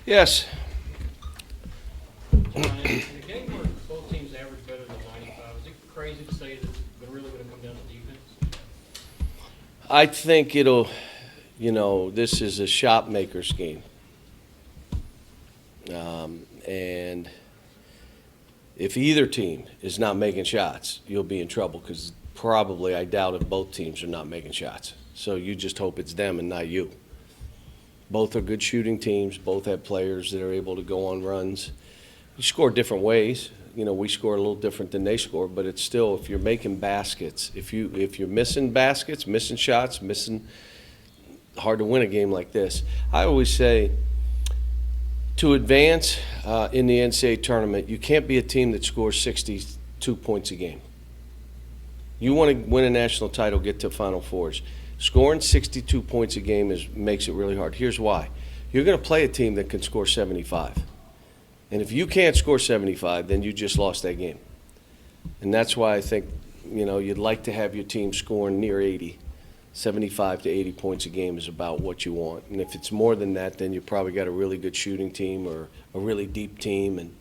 Yes. John, in a game where both teams average better than 95, is it crazy to say that it's really going to come down to defense? I think this is a shot maker's game. And if either team is not making shots, you'll be in trouble because probably I doubt if both teams are not making shots. So you just hope it's them and not you. Both are good shooting teams. Both have players that are able to go on runs. You score different ways. We score a little different than they score, but it's still, if you're making baskets, if you're missing baskets, missing shots, hard to win a game like this. I always say, to advance in the NCAA tournament, you can't be a team that scores 62 points a game. You want to win a national title, get to Final Fours. Scoring 62 points a game makes it really hard. Here's why. You're going to play a team that can score 75. And if you can't score 75, then you just lost that game. And that's why I think, you'd like to have your team scoring near 80. 75 to 80 points a game is about what you want. And if it's more than that, then you probably got a really good shooting team or a really deep team. And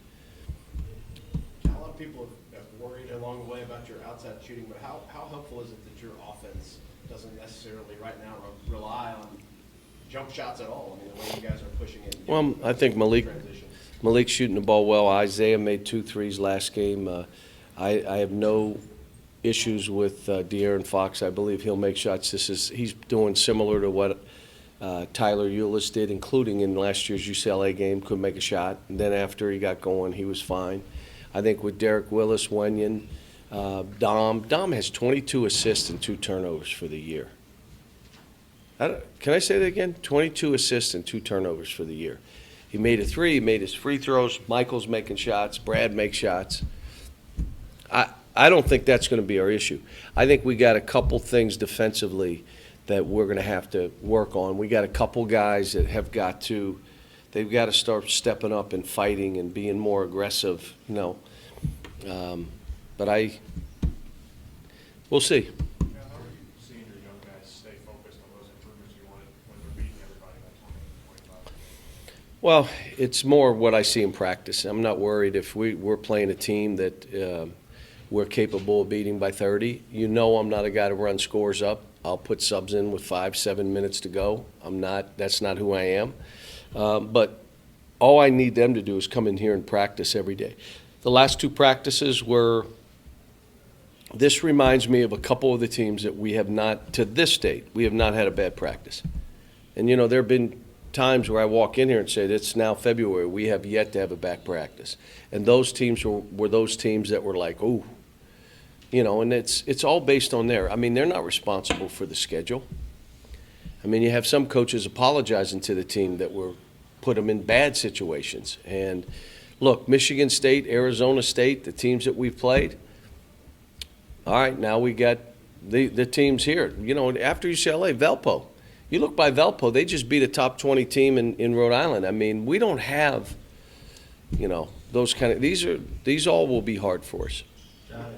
a lot of people have worried along the way about your outside shooting, but how helpful is it that your offense doesn't necessarily right now rely on jump shots at all? I mean, the way you guys are pushing it. Well, I think Malik's shooting the ball well. Isaiah made 2 threes last game. I have no issues with De'Aaron Fox. I believe he'll make shots. He's doing similar to what Tyler Eulis did, including in last year's UCLA game. Couldn't make a shot. And then after he got going, he was fine. I think with Derek Willis, Wenyon, Dom has 22 assists and 2 turnovers for the year. Can I say that again? 22 assists and 2 turnovers for the year. He made a 3. He made his free throws. Michael's making shots. Brad makes shots. I don't think that's going to be our issue. I think we got a couple things defensively that we're going to have to work on. We got a couple guys that they've got to start stepping up and fighting and being more aggressive, But we'll see. How are you seeing your young guys stay focused on those improvements you wanted when they're beating everybody by 20, 25? Well, it's more what I see in practice. I'm not worried if we're playing a team that we're capable of beating by 30. I'm not a guy to run scores up. I'll put subs in with 5-7 minutes to go. That's not who I am. But all I need them to do is come in here and practice every day. The last 2 practices this reminds me of a couple of the teams that we have not, to this date, we have not had a bad practice. And there have been times where I walk in here and say, it's now February, we have yet to have a back practice. And those teams were those teams that were like, ooh. And it's all based on they're not responsible for the schedule. You have some coaches apologizing to the team that put them in bad situations. And look, Michigan State, Arizona State, the teams that we've played, all right, now we got the teams here. After UCLA, Velpo. You look by Velpo, they just beat a top 20 team in Rhode Island. We don't have, those kind of, these all will be hard for us. John,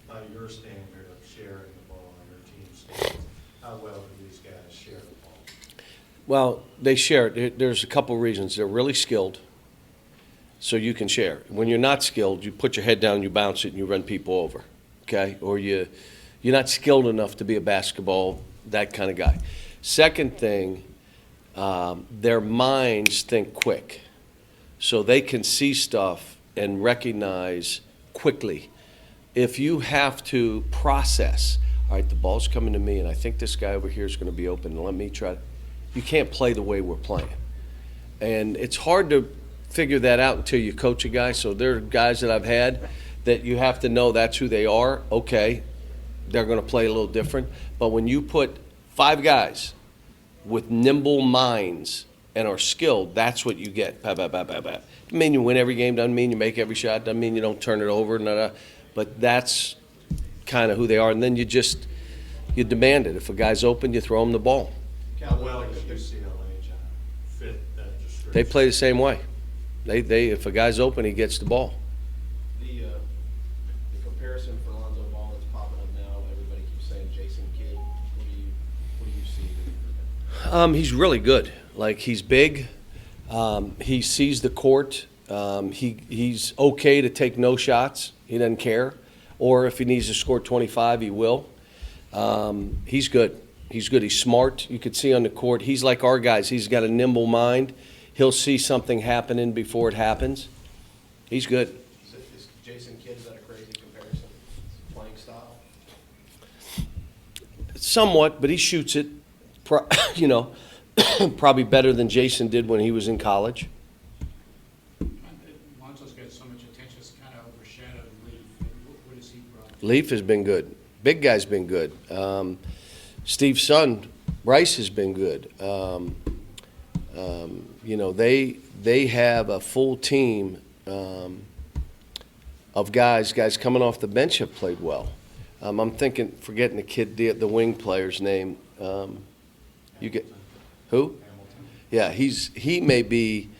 by your standard of sharing the ball on your team standards, how well do these guys share the ball? Well, they share it. There's a couple reasons. They're really skilled, so you can share. When you're not skilled, you put your head down, you bounce it, and you run people over, okay? Or you're not skilled enough to be a basketball, that kind of guy. Second thing, their minds think quick, so they can see stuff and recognize quickly. If you have to process, all right, the ball's coming to me, and I think this guy over here is going to be open, and let me try. You can't play the way we're playing. And it's hard to figure that out until you coach a guy. So there are guys that I've had that you have to know that's who they are. Okay, they're going to play a little different. But when you put 5 guys with nimble minds and are skilled, that's what you get. Doesn't mean you win every game, doesn't mean you make every shot, doesn't mean you don't turn it over, but that's kind of who they are. And then you demand it. If a guy's open, you throw him the ball. How well does UCLA, John, fit that description? They play the same way. If a guy's open, he gets the ball. The comparison for Lonzo Ball that's popping up now, everybody keeps saying Jason Kidd. What do you see? He's really good. He's big. He sees the court. He's okay to take no shots. He doesn't care. Or if he needs to score 25, he will. He's good. He's good. He's smart. You could see on the court. He's like our guys. He's got a nimble mind. He'll see something happening before it happens. He's good. Is Jason Kidd, is that a crazy comparison? Playing style? Somewhat, but he shoots it, probably better than Jason did when he was in college. Lonzo's got so much attention, it's kind of overshadowed Leaf. What does he brought? Leaf has been good. Big guy's been good. Steve's son, Bryce, has been good. They have a full team of guys coming off the bench have played well. I'm forgetting the wing player's name. You get who? Yeah, he may be,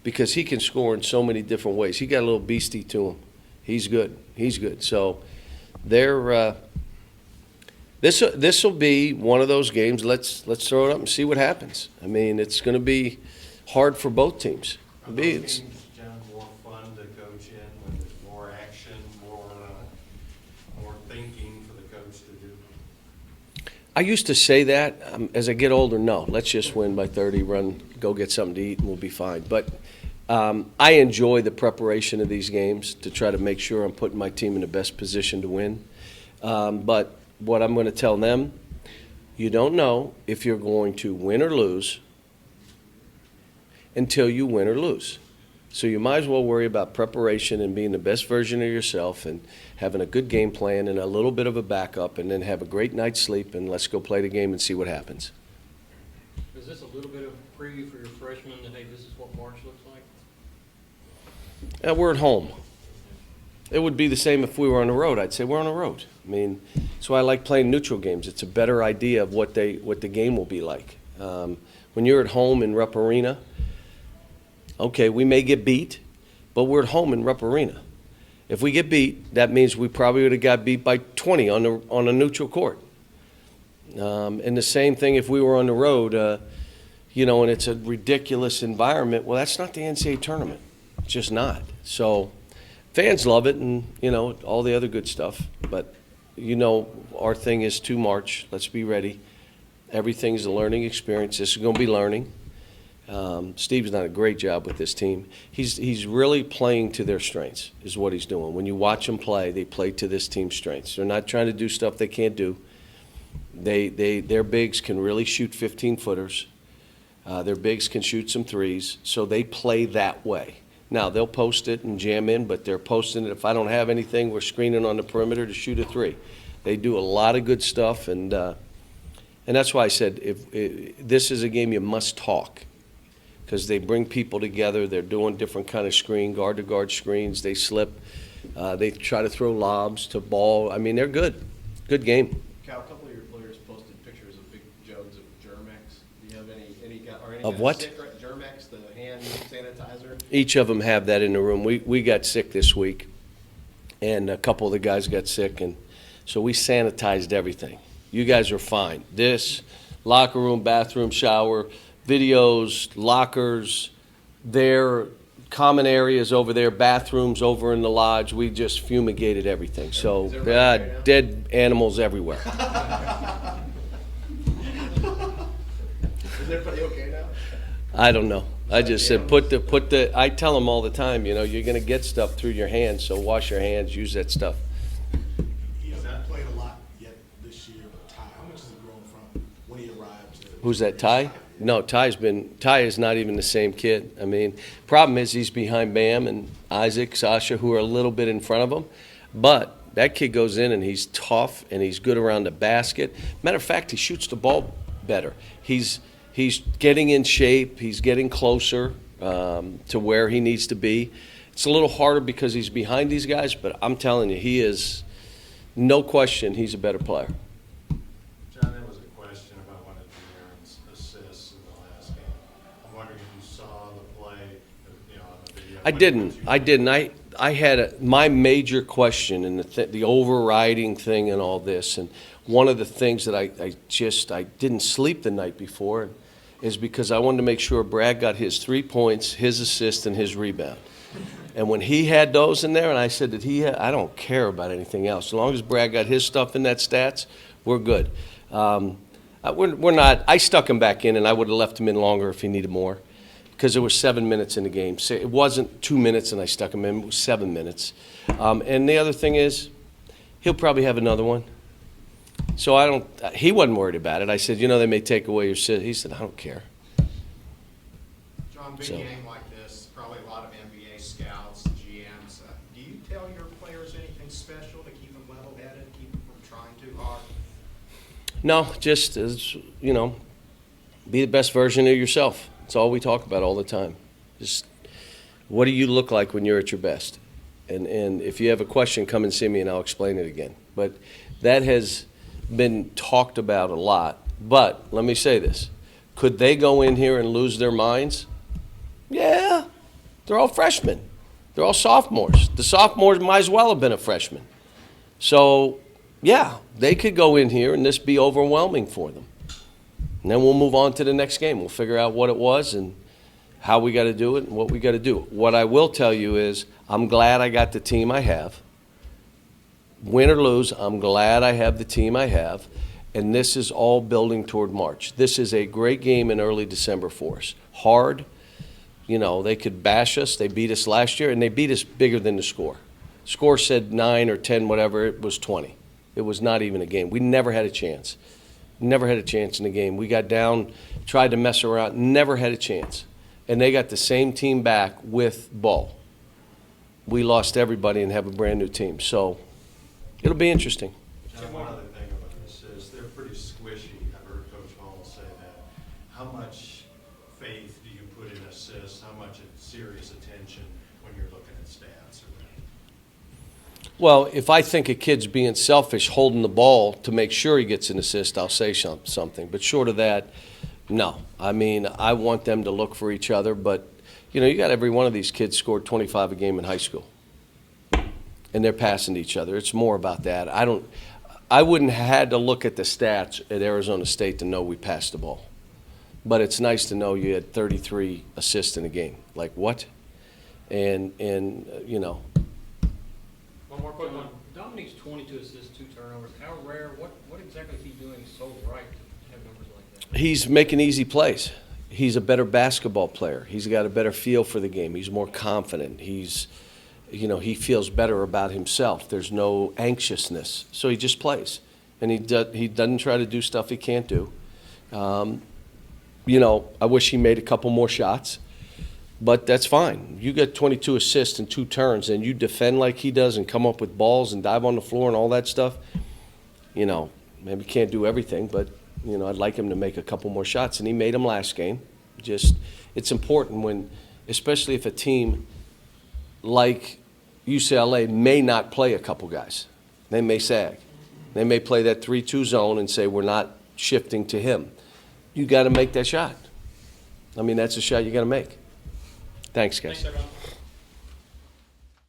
because he can score in so many different ways. He got a little beastie to him. He's good. So they're this will be one of those games. Let's throw it up and see what happens. I mean, it's going to be hard for both teams. Are those games, John, more fun to coach in when there's more action, more thinking for the coach to do? I used to say that. As I get older, no. Let's just win by 30, go get something to eat, and we'll be fine. But I enjoy the preparation of these games to try to make sure I'm putting my team in the best position to win. But what I'm going to tell them, you don't know if you're going to win or lose until you win or lose. So you might as well worry about preparation and being the best version of yourself and having a good game plan and a little bit of a backup, and then have a great night's sleep, and let's go play the game and see what happens. Is this a little bit of a preview for your freshmen that, hey, this is what March looks like? We're at home. It would be the same if we were on the road. I'd say we're on the road. I mean, that's why I like playing neutral games. It's a better idea of what the game will be like. When you're at home in Rupp Arena, okay, we may get beat, but we're at home in Rupp Arena. If we get beat, that means we probably would have got beat by 20 on a neutral court. And the same thing if we were on the road, and it's a ridiculous environment. Well, that's not the NCAA tournament. It's just not. So fans love it, and, all the other good stuff. But, our thing is to March. Let's be ready. Everything's a learning experience. This is going to be learning. Steve's done a great job with this team. He's really playing to their strengths is what he's doing. When you watch them play, they play to this team's strengths. They're not trying to do stuff they can't do. Their bigs can really shoot 15-footers. Their bigs can shoot some threes, so they play that way. Now, they'll post it and jam in, but they're posting it. If I don't have anything, we're screening on the perimeter to shoot a three. They do a lot of good stuff, and that's why I said if this is a game you must talk, because they bring people together. They're doing different kind of guard-to-guard screens. They slip. They try to throw lobs to ball. I mean, they're good. Good game. Cal, a couple of your players posted pictures of big jugs of Germex. Do you have any Of what? sick, right? Germex, the hand sanitizer? Each of them have that in the room. We got sick this week, and a couple of the guys got sick, and so we sanitized everything. You guys are fine. This, locker room, bathroom, shower, videos, lockers, their common areas over there, bathrooms over in the lodge. We just fumigated everything. So, Is everybody okay now? dead animals everywhere. Is everybody okay now? I don't know. I just said I tell them all the time, you're going to get stuff through your hands, so wash your hands, use that stuff. He hasn't played a lot yet this year, but Ty, how much has he grown from when he arrived to? Who's that, Ty? No, Ty is not even the same kid. I mean, problem is he's behind Bam and Isaac, Sasha, who are a little bit in front of him. But that kid goes in and he's tough and he's good around the basket. Matter of fact, he shoots the ball better. He's getting in shape. He's getting closer to where he needs to be. It's a little harder because he's behind these guys, but I'm telling you, he is, no question, he's a better player. John, there was a question about one of De'Aaron's assists in the last game. I'm wondering if you saw the play, on the video. I didn't. I had my major question and the overriding thing in all this, and one of the things that I didn't sleep the night before, is because I wanted to make sure Brad got his 3 points, his assist, and his rebound. And when he had those in there, and I said that I don't care about anything else. As long as Brad got his stuff in that stats, we're good. We're not. I stuck him back in, and I would have left him in longer if he needed more, because there was 7 minutes in the game. So it wasn't 2 minutes, and I stuck him in. It was 7 minutes. And the other thing is, he'll probably have another one. So I don't. He wasn't worried about it. I said, they may take away your sit. He said, I don't care. John, big So- game like this, probably a lot of NBA scouts, GMs. Do you tell your players anything special to keep them level-headed, keep them from trying too hard? No, just as be the best version of yourself. That's all we talk about all the time. Just what do you look like when you're at your best? And if you have a question, come and see me and I'll explain it again. But that has been talked about a lot. But let me say this. Could they go in here and lose their minds? Yeah. They're all freshmen. They're all sophomores. The sophomores might as well have been a freshman. So, yeah, they could go in here and this be overwhelming for them. And then we'll move on to the next game. We'll figure out what it was and how we got to do it and what we got to do. What I will tell you is I'm glad I got the team I have. Win or lose, I'm glad I have the team I have. And this is all building toward March. This is a great game in early December for us. Hard. They could bash us. They beat us last year, and they beat us bigger than the score. Score said 9 or 10, whatever. It was 20. It was not even a game. We never had a chance. Never had a chance in the game. We got down, tried to mess around, never had a chance. And they got the same team back with Ball. We lost everybody and have a brand new team. So it'll be interesting. John, one other thing about this is they're pretty squishy. I've heard Coach Hall say that. How much faith do you put in assists? How much serious attention when you're looking at stats? Well, if I think a kid's being selfish, holding the ball to make sure he gets an assist, I'll say something. But short of that, no. I mean, I want them to look for each other. But, you got every one of these kids scored 25 a game in high school. And they're passing to each other. It's more about that. I wouldn't have had to look at the stats at Arizona State to know we passed the ball. But it's nice to know you had 33 assists in a game. Like, what? And One more quick one. Dominique's 22 assists, 2 turnovers. How rare, what exactly is he doing so right to have numbers like that? He's making easy plays. He's a better basketball player. He's got a better feel for the game. He's more confident. He feels better about himself. There's no anxiousness. So he just plays. And he doesn't try to do stuff he can't do. I wish he made a couple more shots. But that's fine. You get 22 assists and 2 turns, and you defend like he does and come up with balls and dive on the floor and all that stuff. Maybe can't do everything, but, I'd like him to make a couple more shots. And he made them last game. It's important especially if a team like UCLA may not play a couple guys. They may sag. They may play that 3-2 zone and say, we're not shifting to him. You got to make that shot. I mean, that's a shot you got to make. Thanks, guys. Thanks, everyone.